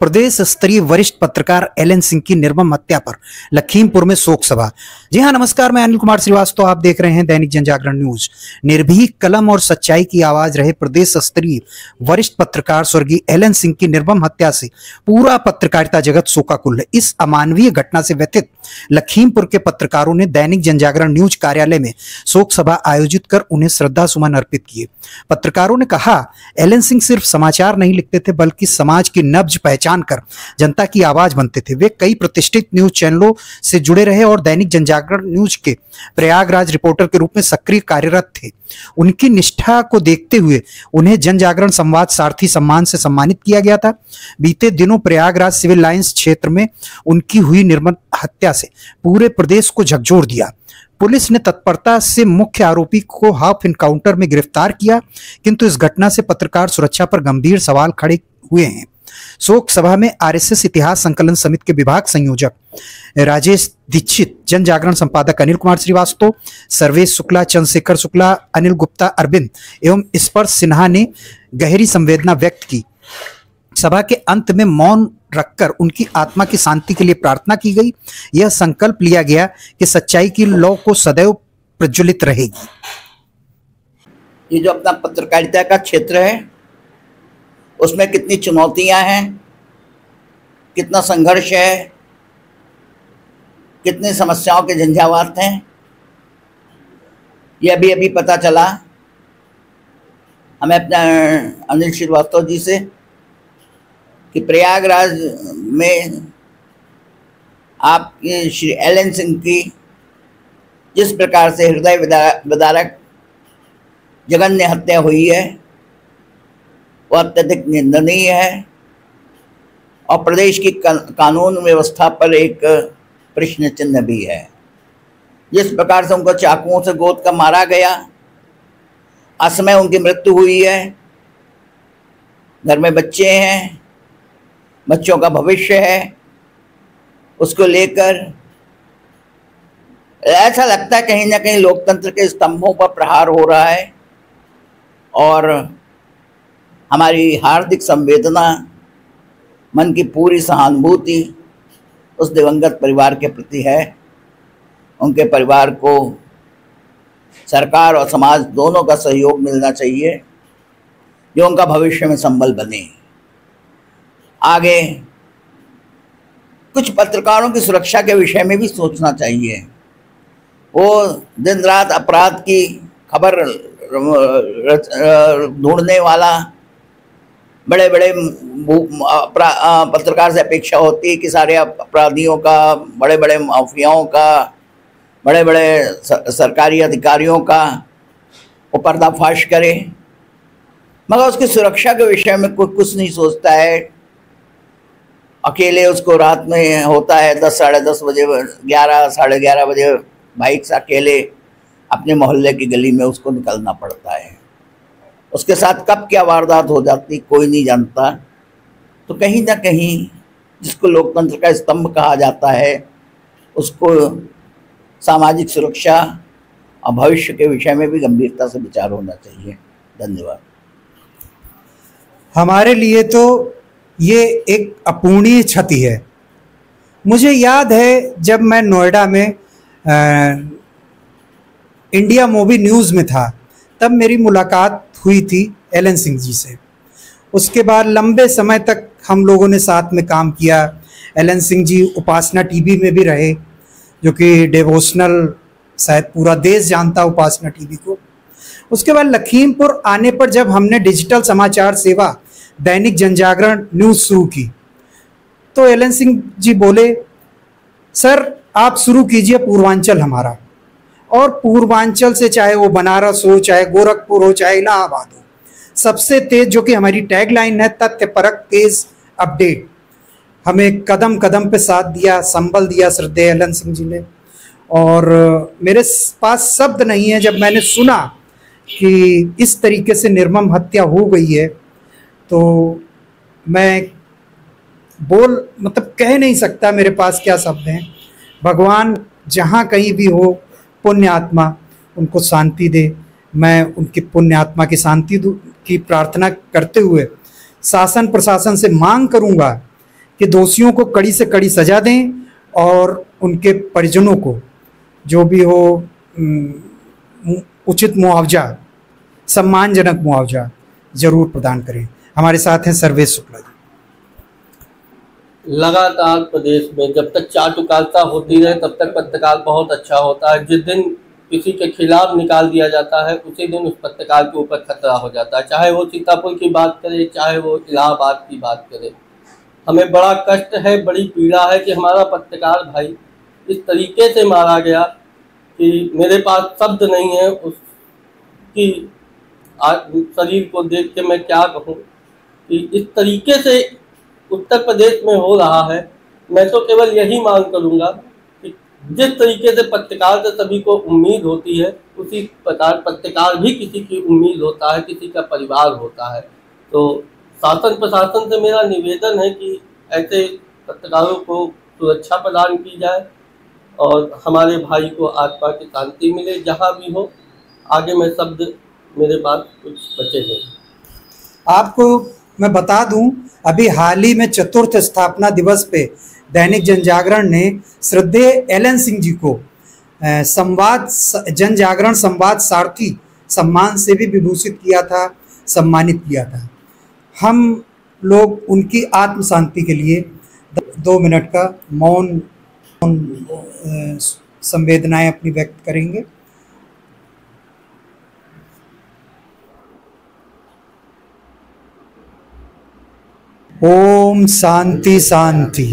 प्रदेश स्तरीय वरिष्ठ पत्रकार एलन सिंह की निर्मम हत्या पर लखीमपुर में शोक सभा। जी हां, नमस्कार, मैं अनिल कुमार श्रीवास्तव, आप देख रहे हैं दैनिक जनजागरण न्यूज। निर्भीक कलम और सच्चाई की आवाज रहे प्रदेश स्तरीय वरिष्ठ पत्रकार स्वर्गीय एलन सिंह की निर्मम हत्या से पूरा पत्रकारिता जगत शोकाकुल है। इस अमानवीय घटना से व्यथित लखीमपुर के पत्रकारों ने दैनिक जनजागरण न्यूज कार्यालय में शोक सभा आयोजित कर उन्हें श्रद्धा सुमन अर्पित किए। पत्रकारों ने कहा, एलन सिंह सिर्फ समाचार नहीं लिखते थे बल्कि समाज की नब्ज पहचान कर जनता की आवाज बनते थे। वे कई प्रतिष्ठित न्यूज चैनलों से जुड़े रहे और दैनिक जनजागरण न्यूज के प्रयागराज रिपोर्टर के रूप में सक्रिय कार्यरत थे। उनकी निष्ठा को देखते हुए उन्हें जनजागरण संवाद सारथी सम्मान से सम्मानित किया गया था। बीते दिनों प्रयागराज सिविल लाइंस क्षेत्र में उनकी हुई निर्मम हत्या से पूरे प्रदेश को झकझोर दिया। पुलिस ने तत्परता से मुख्य आरोपी को हाफ इनकाउंटर में गिरफ्तार किया, किंतु इस घटना से पत्रकार सुरक्षा पर गंभीर सवाल खड़े हुए हैं। शोक सभा में आरएसएस इतिहास संकलन समिति के विभाग संयोजक राजेश दीक्षित, जन जागरण संपादक अनिल कुमार श्रीवास्तव, सर्वेश शुक्ला, चंद्रशेखर शुक्ला, अनिल गुप्ता, अरविंद एवं स्पर्श सिन्हा ने गहरी संवेदना व्यक्त की। सभा के अंत में मौन रखकर उनकी आत्मा की शांति के लिए प्रार्थना की गई। यह संकल्प लिया गया कि सच्चाई की लौ को सदैव प्रज्वलित रहेगी। ये जो अपना पत्रकारिता का क्षेत्र है उसमें कितनी चुनौतियां हैं, कितना संघर्ष है, कितनी समस्याओं के झंझावात हैं, ये अभी अभी पता चला हमें अपने अनिल श्रीवास्तव जी से कि प्रयागराज में आपके श्री एलन सिंह की जिस प्रकार से हृदय विदारक जघन्य हत्या हुई है वह अत्यधिक निंदनीय है और प्रदेश की कानून व्यवस्था पर एक प्रश्न चिन्ह भी है। जिस प्रकार से उनको चाकुओं से गोद कर मारा गया, असमय उनकी मृत्यु हुई है, घर में बच्चे हैं, बच्चों का भविष्य है, उसको लेकर ऐसा लगता है कहीं ना कहीं लोकतंत्र के स्तंभों पर प्रहार हो रहा है और हमारी हार्दिक संवेदना, मन की पूरी सहानुभूति उस दिवंगत परिवार के प्रति है। उनके परिवार को सरकार और समाज दोनों का सहयोग मिलना चाहिए जो उनका भविष्य में संबल बने। आगे कुछ पत्रकारों की सुरक्षा के विषय में भी सोचना चाहिए। वो दिन रात अपराध की खबर ढूंढने वाला बड़े बड़े पत्रकार से अपेक्षा होती है कि सारे अपराधियों का, बड़े बड़े माफियाओं का, बड़े बड़े सरकारी अधिकारियों का वो पर्दाफाश करे, मगर उसकी सुरक्षा के विषय में कोई कुछ नहीं सोचता है। अकेले उसको रात में होता है 10 साढ़े 10 बजे, 11 साढ़े 11 बजे बाइक से अकेले अपने मोहल्ले की गली में उसको निकलना पड़ता है। उसके साथ कब क्या वारदात हो जाती कोई नहीं जानता। तो कहीं ना कहीं जिसको लोकतंत्र का स्तंभ कहा जाता है उसको सामाजिक सुरक्षा और भविष्य के विषय में भी गंभीरता से विचार होना चाहिए। धन्यवाद। हमारे लिए तो ये एक अपूर्णीय क्षति है। मुझे याद है जब मैं नोएडा में इंडिया मूवी न्यूज़ में था, तब मेरी मुलाकात हुई थी एलन सिंह जी से। उसके बाद लंबे समय तक हम लोगों ने साथ में काम किया। एलन सिंह जी उपासना टीवी में भी रहे, जो कि डिवोशनल, शायद पूरा देश जानता उपासना टीवी को। उसके बाद लखीमपुर आने पर जब हमने डिजिटल समाचार सेवा दैनिक जनजागरण न्यूज़ शुरू की तो एलन सिंह जी बोले, सर आप शुरू कीजिए पूर्वांचल हमारा। और पूर्वांचल से चाहे वो बनारस हो, चाहे गोरखपुर हो, चाहे इलाहाबाद हो, सबसे तेज, जो कि हमारी टैगलाइन है, तथ्यपरक तेज अपडेट, हमें कदम कदम पे साथ दिया, संबल दिया श्रद्धेय एलन सिंह जी ने। और मेरे पास शब्द नहीं है, जब मैंने सुना कि इस तरीके से निर्मम हत्या हो गई है तो मैं कह नहीं सकता मेरे पास क्या शब्द हैं। भगवान जहाँ कहीं भी हो, पुण्य आत्मा उनको शांति दे। मैं उनकी पुण्य आत्मा की शांति की प्रार्थना करते हुए शासन प्रशासन से मांग करूंगा कि दोषियों को कड़ी से कड़ी सजा दें और उनके परिजनों को जो भी हो उचित मुआवजा, सम्मानजनक मुआवजा जरूर प्रदान करें। हमारे साथ हैं सर्वेश शुक्ला जी। लगातार प्रदेश में जब तक चाटुकारिता होती रहे तब तक पत्रकार बहुत अच्छा होता है। जिस दिन किसी के खिलाफ निकाल दिया जाता है उसी दिन उस पत्रकार के ऊपर खतरा हो जाता है, चाहे वो सीतापुर की बात करे, चाहे वो इलाहाबाद की बात करे। हमें बड़ा कष्ट है, बड़ी पीड़ा है कि हमारा पत्रकार भाई इस तरीके से मारा गया कि मेरे पास शब्द नहीं है उसकी शरीर को देख के मैं क्या कहूँ कि इस तरीके से उत्तर प्रदेश में हो रहा है। मैं तो केवल यही मांग करूँगा कि जिस तरीके से पत्रकार से सभी को उम्मीद होती है उसी प्रकार पत्रकार भी किसी की उम्मीद होता है, किसी का परिवार होता है। तो शासन प्रशासन से मेरा निवेदन है कि ऐसे पत्रकारों को सुरक्षा प्रदान की जाए और हमारे भाई को आत्मा की शांति मिले जहाँ भी हो। आगे मैं शब्द मेरे पास कुछ बचे नहीं। आपको मैं बता दूं, अभी हाल ही में चतुर्थ स्थापना दिवस पे दैनिक जनजागरण ने श्रद्धेय एलन सिंह जी को संवाद जनजागरण संवाद सारथी सम्मान से भी विभूषित किया था, सम्मानित किया था। हम लोग उनकी आत्म शांति के लिए 2 मिनट का मौन संवेदनाएं अपनी व्यक्त करेंगे। ओम शांति शांति।